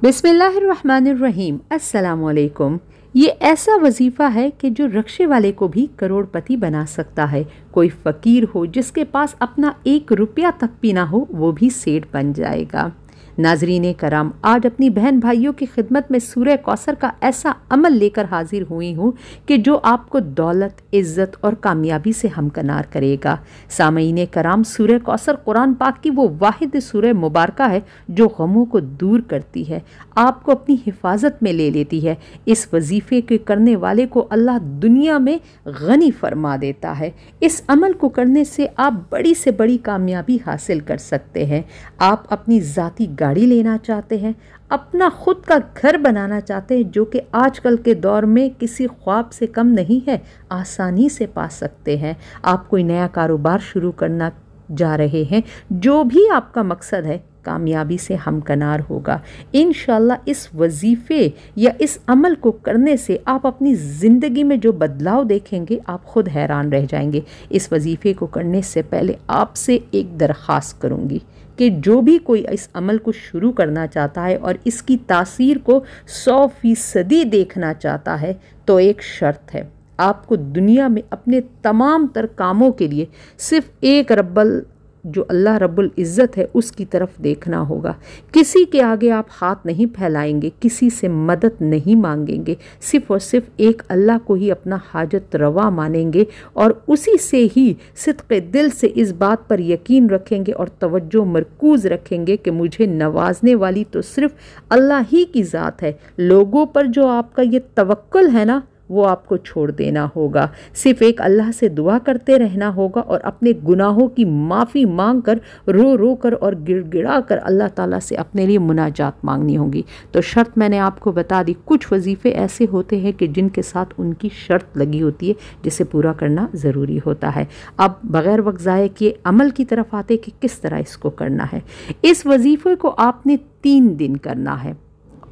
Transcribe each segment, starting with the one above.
बिस्मिल्लाहिर्रहमानिर्रहीम। अस्सलामुअलैकुम। ये ऐसा वजीफ़ा है कि जो रक्शे वाले को भी करोड़पति बना सकता है। कोई फ़कीर हो जिसके पास अपना 1 रुपया तक भी ना हो, वो भी सेठ बन जाएगा। नाज़रीन कराम, आज अपनी बहन भाइयों की खिदमत में सूरह कौसर का ऐसा अमल लेकर हाजिर हुई हूँ कि जो आपको दौलत, इज़्ज़त और कामयाबी से हमकनार करेगा। सामईन कराम, सूरह कौसर कुरान पाक की वो वाहिद सूरह मुबारका है जो गमों को दूर करती है, आपको अपनी हिफाजत में ले लेती है। इस वजीफ़े के करने वाले को अल्लाह दुनिया में गनी फरमा देता है। इस अमल को करने से आप बड़ी से बड़ी कामयाबी हासिल कर सकते हैं। आप अपनी ज़ाती गाड़ी लेना चाहते हैं, अपना खुद का घर बनाना चाहते हैं जो कि आजकल के दौर में किसी ख्वाब से कम नहीं है, आसानी से पा सकते हैं। आप कोई नया कारोबार शुरू करना जा रहे हैं, जो भी आपका मकसद है कामयाबी से हमकनार होगा। इंशाअल्लाह इस वजीफ़े या इस अमल को करने से आप अपनी ज़िंदगी में जो बदलाव देखेंगे, आप ख़ुद हैरान रह जाएंगे। इस वजीफ़े को करने से पहले आपसे एक दरख्वास्त करूँगी कि जो भी कोई इस अमल को शुरू करना चाहता है और इसकी तासीर को 100% देखना चाहता है, तो एक शर्त है, आपको दुनिया में अपने तमाम तर कामों के लिए सिर्फ़ एक जो अल्लाह रब्बुल इज़्ज़त है उसकी तरफ देखना होगा। किसी के आगे आप हाथ नहीं फैलाएंगे, किसी से मदद नहीं मांगेंगे, सिर्फ़ और सिर्फ एक अल्लाह को ही अपना हाजत रवा मानेंगे और उसी से ही सिद्क़े दिल से इस बात पर यकीन रखेंगे और तवज्जो मरकूज़ रखेंगे कि मुझे नवाजने वाली तो सिर्फ़ अल्लाह ही की ज़ात है। लोगों पर जो आपका ये तवक्कुल है ना, वो आपको छोड़ देना होगा। सिर्फ एक अल्लाह से दुआ करते रहना होगा और अपने गुनाहों की माफ़ी मांग कर, रो रो कर और गिड़गिड़ा कर अल्लाह ताला से अपने लिए मुनाजात मांगनी होगी। तो शर्त मैंने आपको बता दी। कुछ वजीफ़े ऐसे होते हैं कि जिनके साथ उनकी शर्त लगी होती है, जिसे पूरा करना ज़रूरी होता है। अब बग़ैर वक्त ज़ाये किए अमल की तरफ आते कि किस तरह इसको करना है। इस वजीफ़े को आपने 3 दिन करना है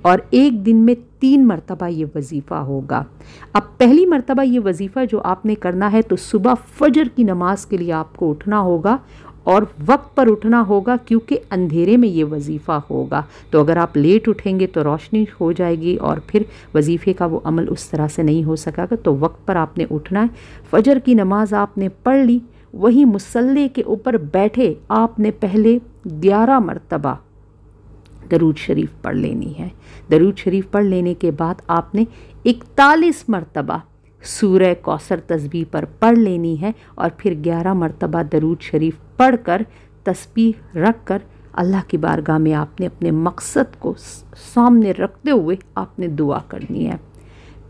और एक दिन में 3 मरतबा ये वजीफ़ा होगा। अब पहली मरतबा ये वजीफ़ा जो आपने करना है, तो सुबह फजर की नमाज के लिए आपको उठना होगा और वक्त पर उठना होगा, क्योंकि अंधेरे में ये वजीफ़ा होगा। तो अगर आप लेट उठेंगे तो रोशनी हो जाएगी और फिर वजीफ़े का वो अमल उस तरह से नहीं हो सकेगा। तो वक्त पर आपने उठना है। फजर की नमाज आपने पढ़ ली, वहीं मुसल्ले के ऊपर बैठे आपने पहले 11 मरतबा दरूद शरीफ पढ़ लेनी है। दरूद शरीफ पढ़ लेने के बाद आपने 41 मरतबा सूरह कौसर तस्बीह पर पढ़ लेनी है और फिर 11 मरतबा दरूद शरीफ पढ़ कर तस्बीह रख कर अल्लाह की बारगाह में आपने अपने मकसद को सामने रखते हुए आपने दुआ करनी है।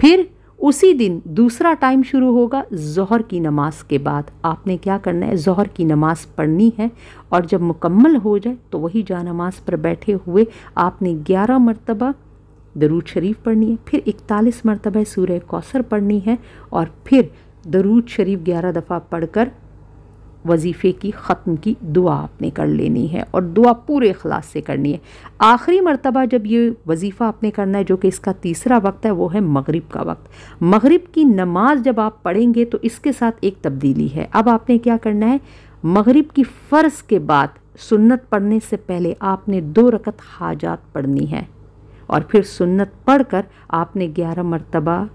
फिर उसी दिन दूसरा टाइम शुरू होगा ज़ोहर की नमाज के बाद। आपने क्या करना है, ज़ोहर की नमाज़ पढ़नी है और जब मुकम्मल हो जाए तो वही जा नमाज पर बैठे हुए आपने 11 मरतबा दरूद शरीफ पढ़नी है, फिर 41 मरतबा सूरह कौसर पढ़नी है और फिर दरूद शरीफ 11 दफ़ा पढ़कर वजीफ़े की ख़त्म की दुआ आपने कर लेनी है और दुआ पूरे इखलास से करनी है। आखिरी मरतबा जब ये वजीफ़ा आपने करना है, जो कि इसका तीसरा वक्त है, वो है मगरिब का वक्त। मगरिब की नमाज जब आप पढ़ेंगे तो इसके साथ एक तब्दीली है। अब आपने क्या करना है, मगरिब की फ़र्ज़ के बाद सुन्नत पढ़ने से पहले आपने 2 रकत हाजात पढ़नी है और फिर सुन्नत पढ़कर आपने 11 मरतबा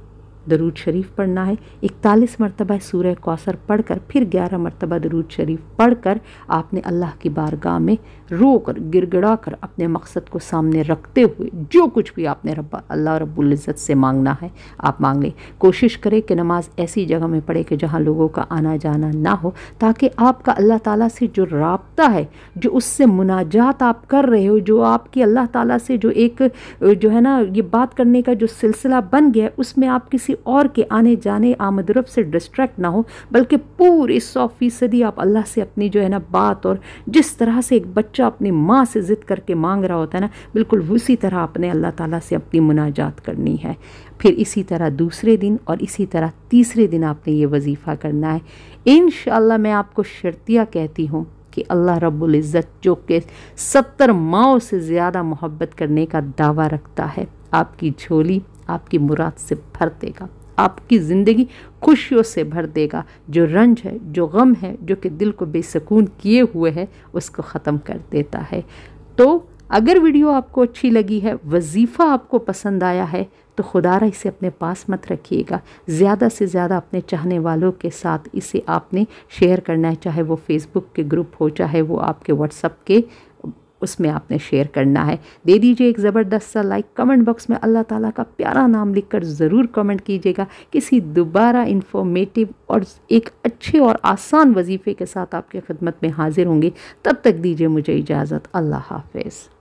दरूद शरीफ पढ़ना है, 41 मरतबा सूरह कौसर पढ़कर फिर 11 मरतबा दरूद शरीफ पढ़कर आपने अल्लाह की बारगाह में रो कर गिड़गिड़ा कर अपने मकसद को सामने रखते हुए जो कुछ भी आपने अल्लाह रब्बुल इज़्ज़त से मांगना है आप मांग लें। कोशिश करें कि नमाज ऐसी जगह में पढ़े कि जहाँ लोगों का आना जाना ना हो, ताकि आपका अल्लाह ताला से जो राब्ता है, जो उससे मुनाजात आप कर रहे हो, जो आपकी अल्लाह ताला से जो एक जो है ना ये बात करने का जो सिलसिला बन गया है, उसमें आप किसी और के आने जाने आमदरफ से डिस्ट्रैक्ट ना हो, बल्कि पूरी 100% आप अल्लाह से अपनी जो है ना बात, और जिस तरह से एक बच्चा अपनी माँ से ज़िद करके मांग रहा होता है ना, बिल्कुल उसी तरह अपने अल्लाह ताला से अपनी मुनाजात करनी है। फिर इसी तरह दूसरे दिन और इसी तरह तीसरे दिन आपने ये वजीफ़ा करना है। इंशाअल्लाह मैं आपको शर्तिया कहती हूँ कि अल्लाह रब्बुल इज़्ज़त जो कि 70 माओं से ज़्यादा मोहब्बत करने का दावा रखता है, आपकी झोली आपकी मुराद से भर देगा, आपकी ज़िंदगी खुशियों से भर देगा। जो रंज है, जो गम है, जो कि दिल को बेसकून किए हुए है, उसको ख़त्म कर देता है। तो اگر ویڈیو آپ کو اچھی لگی ہے، وظیفہ آپ کو پسند آیا ہے، تو خدا را اسے اپنے پاس مت رکھیے گا، زیادہ سے زیادہ اپنے چاہنے والوں کے ساتھ اسے آپ نے شیئر کرنا ہے، چاہے وہ فیس بک کے گروپ ہو، چاہے وہ آپ کے واٹس ایپ کے، اس میں آپ نے شیئر کرنا ہے۔ دے دیجئے ایک زبردست سا لائک، کمنٹ باکس میں اللہ تعالیٰ کا پیارا نام لکھ کر ضرور کمنٹ کیجئے گا۔ کسی دوبارہ انفارمیٹیو اور ایک اچھے اور آسان وظیفے کے ساتھ آپ کی خدمت میں حاضر ہوں گے، تب تک دیجئے مجھے اجازت۔ اللہ حافظ۔